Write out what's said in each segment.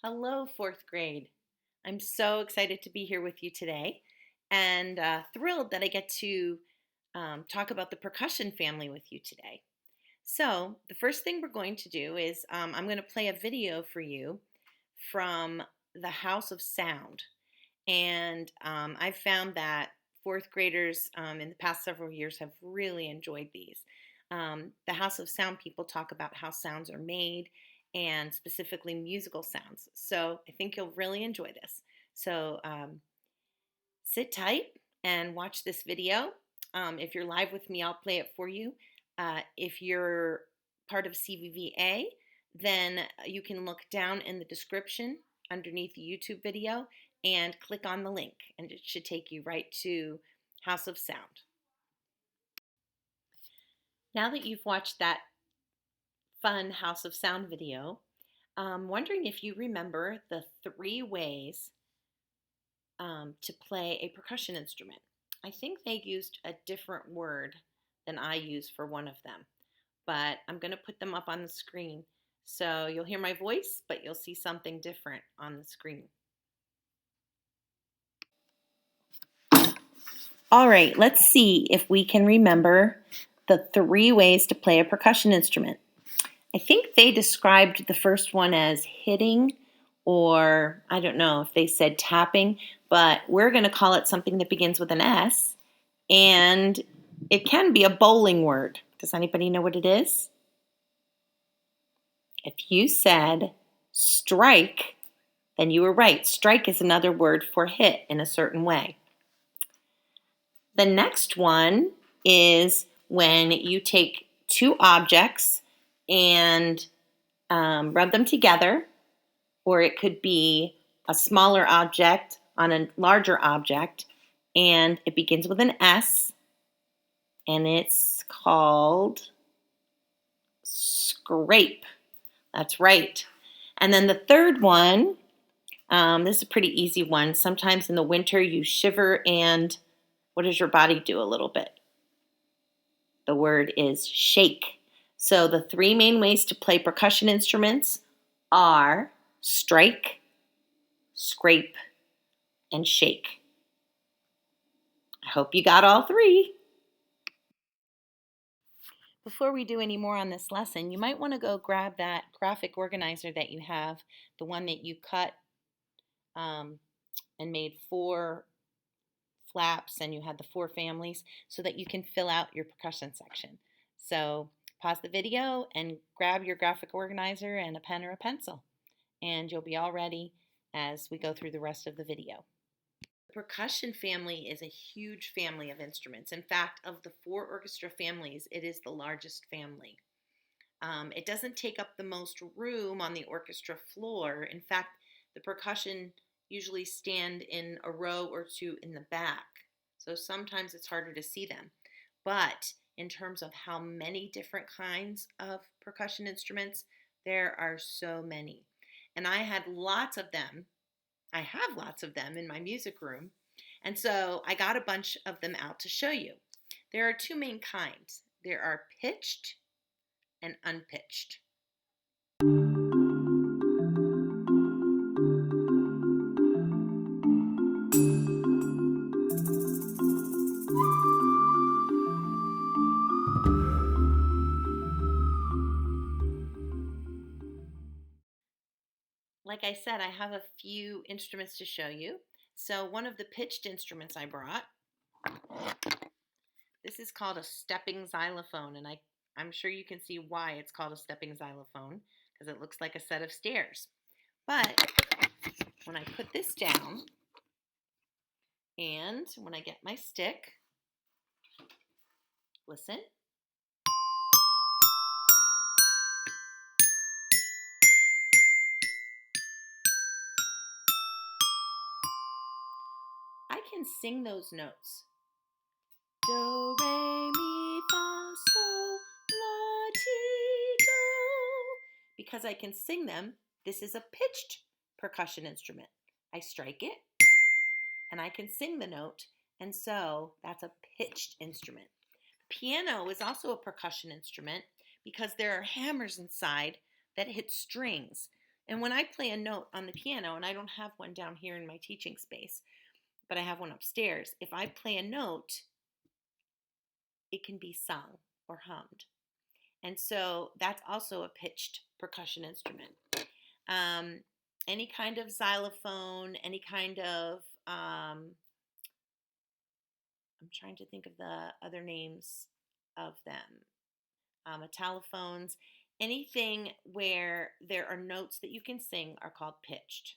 Hello, fourth grade. I'm so excited to be here with you today and thrilled that I get to talk about the percussion family with you today. So, the first thing we're going to do is I'm going to play a video for you from the House of Sound. And I've found that fourth graders in the past several years have really enjoyed these. The House of Sound people talk about how sounds are made and specifically musical sounds. So I think you'll really enjoy this. So sit tight and watch this video. If you're live with me, I'll play it for you. If you're part of CVVA, then you can look down in the description underneath the YouTube video and click on the link, and it should take you right to House of Sound. Now that you've watched that fun House of Sound video, I'm wondering if you remember the three ways to play a percussion instrument. I think they used a different word than I use for one of them, but I'm going to put them up on the screen. So you'll hear my voice, but you'll see something different on the screen. All right, let's see if we can remember the three ways to play a percussion instrument. I think they described the first one as hitting, or I don't know if they said tapping, but we're going to call it something that begins with an S, and it can be a bowling word. Does anybody know what it is? If you said strike, then you were right. Strike is another word for hit in a certain way. The next one is when you take two objects and rub them together, or it could be a smaller object on a larger object, and it begins with an S, and it's called scrape. That's right. And then the third one, this is a pretty easy one. Sometimes in the winter you shiver, and what does your body do a little bit? The word is shake. So the three main ways to play percussion instruments are strike, scrape, and shake. I hope you got all three. Before we do any more on this lesson, you might want to go grab that graphic organizer that you have, the one that you cut and made 4 flaps, and you had the 4 families, so that you can fill out your percussion section. So pause the video and grab your graphic organizer and a pen or a pencil, and you'll be all ready as we go through the rest of the video. The percussion family is a huge family of instruments. In fact, of the 4 orchestra families, it is the largest family. It doesn't take up the most room on the orchestra floor. In fact, the percussion usually stand in a row or two in the back. So sometimes it's harder to see them. But in terms of how many different kinds of percussion instruments, there are so many. And I have lots of them in my music room. And so I got a bunch of them out to show you. There are 2 main kinds. There are pitched and unpitched. Like I said, I have a few instruments to show you. So one of the pitched instruments I brought, this is called a stepping xylophone, and I'm sure you can see why it's called a stepping xylophone, because it looks like a set of stairs. But when I put this down, and when I get my stick, listen. I can sing those notes. Do, re, mi, fa, sol, la, ti, do. Because I can sing them, this is a pitched percussion instrument. I strike it, and I can sing the note, and so that's a pitched instrument. Piano is also a percussion instrument because there are hammers inside that hit strings. And when I play a note on the piano, and I don't have one down here in my teaching space, but I have one upstairs, if I play a note, it can be sung or hummed. And so that's also a pitched percussion instrument. Um, any kind of xylophone, any kind of, I'm trying to think of the other names of them, metallophones, anything where there are notes that you can sing are called pitched.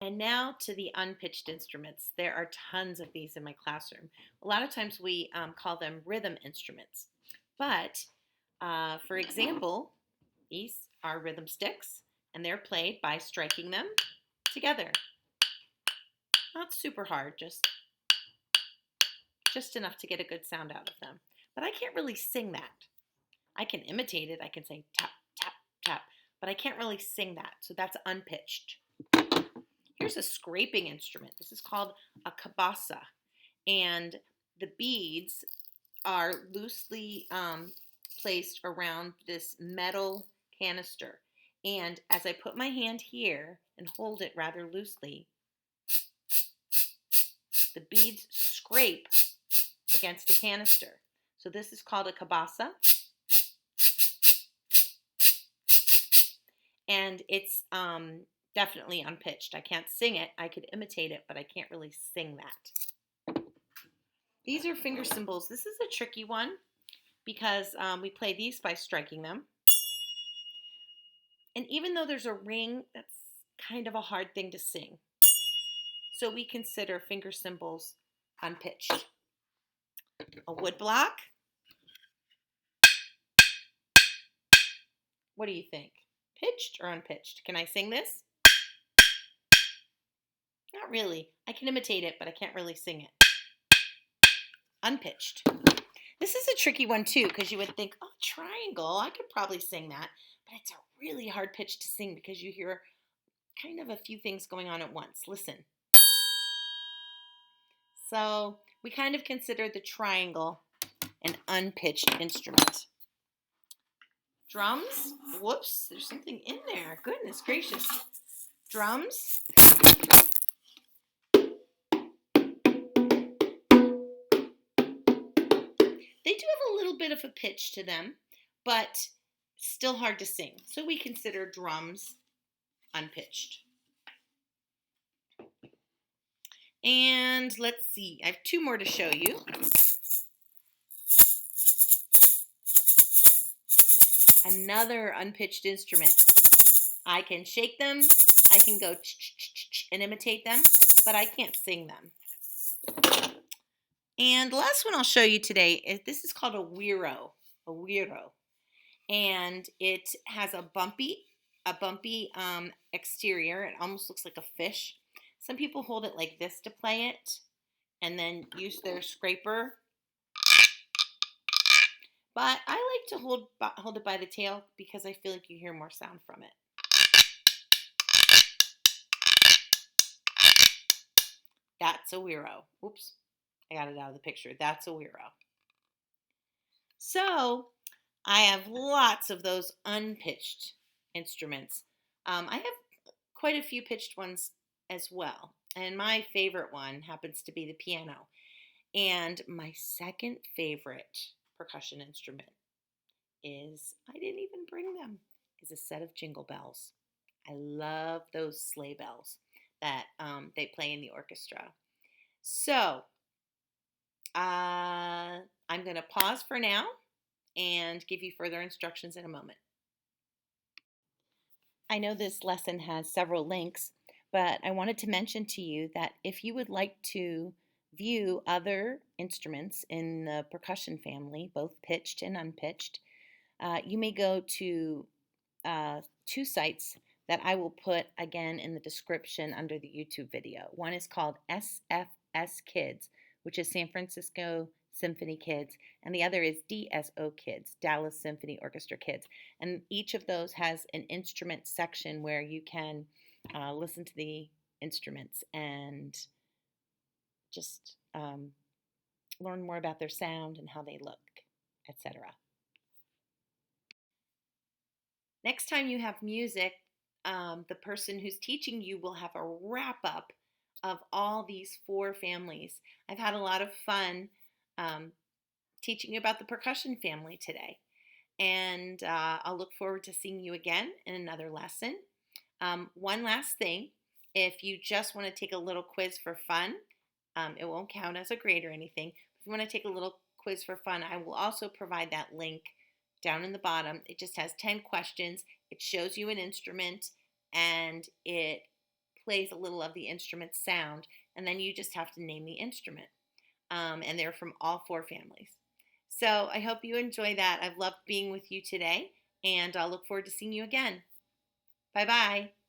And now to the unpitched instruments. There are tons of these in my classroom. A lot of times we call them rhythm instruments. But for example, these are rhythm sticks, and they're played by striking them together. Not super hard, just enough to get a good sound out of them. But I can't really sing that. I can imitate it. I can say tap, tap, tap, but I can't really sing that. So that's unpitched. Here's a scraping instrument. This is called a cabasa, and the beads are loosely placed around this metal canister. And as I put my hand here and hold it rather loosely, the beads scrape against the canister. So this is called a cabasa. And it's definitely unpitched. I can't sing it. I could imitate it, but I can't really sing that. These are finger cymbals. This is a tricky one because we play these by striking them. And even though there's a ring, that's kind of a hard thing to sing. So we consider finger cymbals unpitched. A wood block. What do you think? Pitched or unpitched? Can I sing this? Not really. I can imitate it, but I can't really sing it. Unpitched. This is a tricky one too, because you would think, oh, triangle, I could probably sing that. But it's a really hard pitch to sing because you hear kind of a few things going on at once. Listen. So we kind of consider the triangle an unpitched instrument. Drums. Whoops, there's something in there. Goodness gracious. Drums. They do have a little bit of a pitch to them, but still hard to sing. So we consider drums unpitched. And let's see, I have two more to show you. Another unpitched instrument. I can shake them, I can go and imitate them, but I can't sing them. And the last one I'll show you today is this is called a güiro, and it has a bumpy exterior. It almost looks like a fish. Some people hold it like this to play it, and then use their scraper. But I like to hold it by the tail because I feel like you hear more sound from it. That's a güiro. Oops, I got it out of the picture. That's a güiro. So I have lots of those unpitched instruments. I have quite a few pitched ones as well. And my favorite one happens to be the piano. And my second favorite percussion instrument is, I didn't even bring them, is a set of jingle bells. I love those sleigh bells that they play in the orchestra. So I'm going to pause for now and give you further instructions in a moment. I know this lesson has several links, but I wanted to mention to you that if you would like to view other instruments in the percussion family, both pitched and unpitched, you may go to two sites that I will put again in the description under the YouTube video. One is called SFS Kids, which is San Francisco Symphony Kids, and the other is DSO Kids, Dallas Symphony Orchestra Kids. And each of those has an instrument section where you can listen to the instruments and just learn more about their sound and how they look, etc. Next time you have music, the person who's teaching you will have a wrap up of all these 4 families. I've had a lot of fun um, teaching you about the percussion family today. And I'll look forward to seeing you again in another lesson. One last thing, if you just want to take a little quiz for fun, it won't count as a grade or anything. If you want to take a little quiz for fun, I will also provide that link down in the bottom. It just has 10 questions. It shows you an instrument and it plays a little of the instrument's sound, and then you just have to name the instrument. And they're from all 4 families. So I hope you enjoy that. I've loved being with you today, and I'll look forward to seeing you again. Bye bye.